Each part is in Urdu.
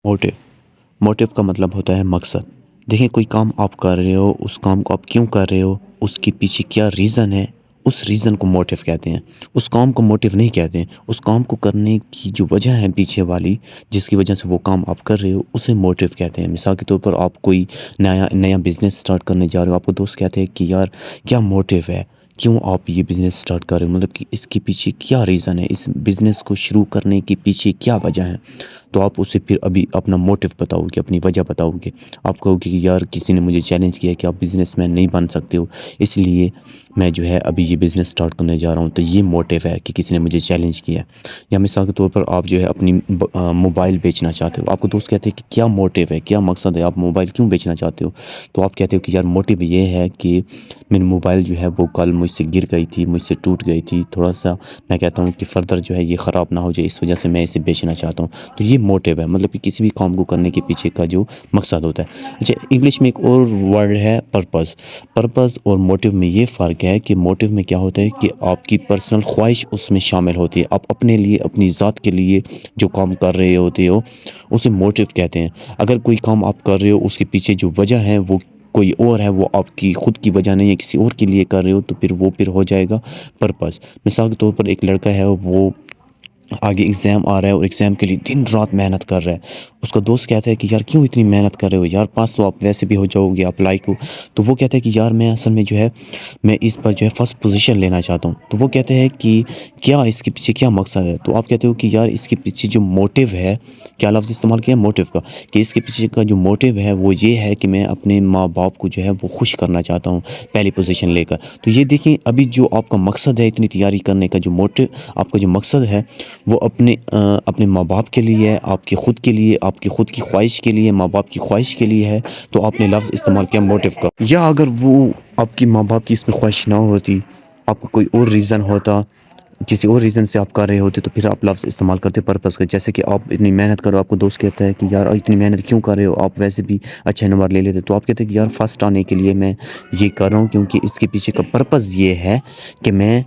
موٹو موٹیو کا مطلب ہوتا ہے مقصد۔ دیکھیں کوئی کام آپ کر رہے ہو، اس کام کو آپ کیوں کر رہے ہو، اس کے پیچھے کیا ریزن ہے، اس ریزن کو موٹیو کہتے ہیں۔ اس کام کو موٹیو نہیں کہتے ہیں، اس کام کو کرنے کی جو وجہ ہے پیچھے والی، جس کی وجہ سے وہ کام آپ کر رہے ہو، اسے موٹیو کہتے ہیں۔ مثال کے طور پر آپ کوئی نیا بزنس سٹارٹ کرنے جا رہے ہو، آپ کو دوست کہتے ہیں کہ یار کیا موٹیو ہے، کیوں آپ یہ بزنس سٹارٹ کر رہے ہو، مطلب کہ اس کے پیچھے کیا ریزن ہے، اس بزنس کو شروع کرنے کے پیچھے کیا وجہ ہے۔ تو آپ اسے پھر ابھی اپنا موٹیو بتاؤ گے، اپنی وجہ بتاؤ گے۔ آپ کہو گے کہ یار کسی نے مجھے چیلنج کیا کہ آپ بزنس مین نہیں بن سکتے ہو، اس لیے میں جو ہے ابھی یہ بزنس سٹارٹ کرنے جا رہا ہوں، تو یہ موٹیو ہے کہ کسی نے مجھے چیلنج کیا۔ یا مثال کے طور پر آپ جو ہے اپنی موبائل بیچنا چاہتے ہو، آپ کو دوست کہتے ہیں کہ کیا موٹیو ہے، کیا مقصد ہے، آپ موبائل کیوں بیچنا چاہتے ہو، تو آپ کہتے ہو کہ یار موٹیو یہ ہے کہ میری موبائل جو ہے وہ کل مجھ سے گر گئی تھی، مجھ سے ٹوٹ گئی تھی، تھوڑا سا میں کہتا ہوں کہ فردر جو ہے یہ خراب نہ ہو جائے، اس وجہ سے میں اسے بیچنا چاہتا ہوں۔ تو یہ موٹیو ہے، مطلب کہ کسی بھی کام کو کرنے کے پیچھے کا جو مقصد ہوتا ہے۔ اچھا، انگلش میں ایک اور ورڈ ہے پرپز۔ پرپز اور موٹیو میں یہ فرق ہے کہ موٹیو میں کیا ہوتا ہے کہ آپ کی پرسنل خواہش اس میں شامل ہوتی ہے، آپ اپنے لیے، اپنی ذات کے لیے جو کام کر رہے ہوتے ہو اسے موٹیو کہتے ہیں۔ اگر کوئی کام آپ کر رہے ہو اس کے پیچھے جو وجہ ہے وہ کوئی اور ہے، وہ آپ کی خود کی وجہ نہیں ہے، کسی اور کے لیے کر رہے ہو، تو پھر ہو جائے گا پرپز۔ مثال کے طور پر ایک لڑکا ہے، وہ آگے ایگزام آ رہا ہے اور ایگزام کے لیے دن رات محنت کر رہا ہے۔ اس کا دوست کہتا ہے کہ یار کیوں اتنی محنت کر رہے ہو، یار پاس تو آپ ویسے بھی ہو جاؤ گے، آپ لائق ہو۔ تو وہ کہتا ہے کہ یار میں اصل میں جو ہے میں اس پر جو ہے فرسٹ پوزیشن لینا چاہتا ہوں۔ تو وہ کہتے ہیں کہ کیا اس کے پیچھے کیا مقصد ہے، تو آپ کہتے ہو کہ یار اس کے پیچھے جو موٹیو ہے، کیا لفظ استعمال کیا ہے، موٹیو کا، کہ اس کے پیچھے کا جو موٹیو ہے وہ یہ ہے کہ میں اپنے ماں باپ کو جو ہے وہ خوش کرنا چاہتا ہوں پہلی پوزیشن لے کر۔ تو یہ دیکھیں ابھی جو آپ کا مقصد ہے اتنی تیاری کرنے کا، جو موٹیو آپ کا جو مقصد ہے وہ اپنے ماں باپ کے لیے ہے، آپ کے خود کے لیے، آپ کی خود کی خواہش کے لیے، ماں باپ کی خواہش کے لیے ہے، تو آپ نے لفظ استعمال کیا موٹیو کا۔ یا اگر وہ آپ کی ماں باپ کی اس میں خواہش نہ ہوتی، آپ کو کوئی اور ریزن ہوتا، کسی اور ریزن سے آپ کر رہے ہوتے، تو پھر آپ لفظ استعمال کرتے پرپز کا۔ جیسے کہ آپ اتنی محنت کرو، آپ کو دوست کہتا ہے کہ یار اتنی محنت کیوں کر رہے ہو، آپ ویسے بھی اچھے نمبر لے لیتے، تو آپ کہتے ہیں کہ یار فرسٹ آنے کے لیے میں یہ کر رہا ہوں، کیونکہ اس کے پیچھے کا پرپز یہ ہے کہ میں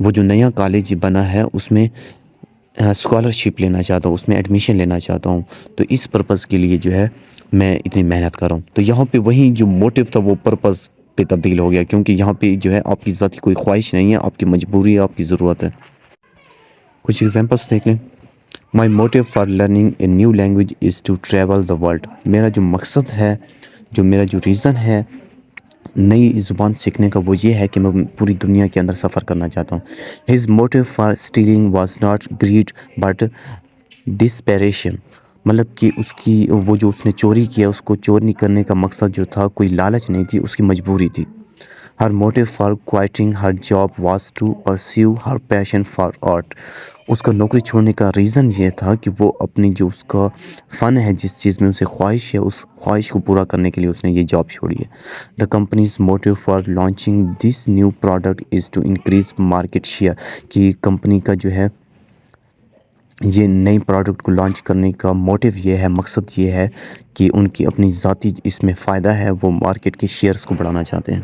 وہ جو نیا کالج بنا ہے اس میں اسکالرشپ لینا چاہتا ہوں، اس میں ایڈمیشن لینا چاہتا ہوں، تو اس پرپز کے لیے جو ہے میں اتنی محنت کر رہا ہوں۔ تو یہاں پہ وہی جو موٹیو تھا وہ پرپز پہ تبدیل ہو گیا، کیونکہ یہاں پہ جو ہے آپ کی ذاتی کوئی خواہش نہیں ہے، آپ کی مجبوری ہے، آپ کی ضرورت ہے۔ کچھ ایگزامپلس دیکھ لیں۔ My motive for learning a new language is to travel the world. میرا جو مقصد ہے، میرا جو ریزن ہے نئی زبان سیکھنے کا، وہ یہ ہے کہ میں پوری دنیا کے اندر سفر کرنا چاہتا ہوں۔ His motive for stealing was not greed but desperation, مطلب کہ اس نے چوری کیا، اس کو چوری کرنے کا مقصد جو تھا کوئی لالچ نہیں تھی، اس کی مجبوری تھی۔ Her motive for quitting her job was to pursue her passion for art, اس کا نوکری چھوڑنے کا ریزن یہ تھا کہ وہ اپنی جو اس کا فن ہے، جس چیز میں اسے خواہش ہے، اس خواہش کو پورا کرنے کے لیے اس نے یہ جاب چھوڑی ہے۔ The companies motive for launching this new product is to increase market share, کہ کمپنی کا جو ہے یہ نئی پروڈکٹ کو لانچ کرنے کا موٹیو یہ ہے، مقصد یہ ہے کہ ان کی اپنی ذاتی اس میں فائدہ ہے، وہ مارکیٹ کے شیئرز کو بڑھانا چاہتے ہیں۔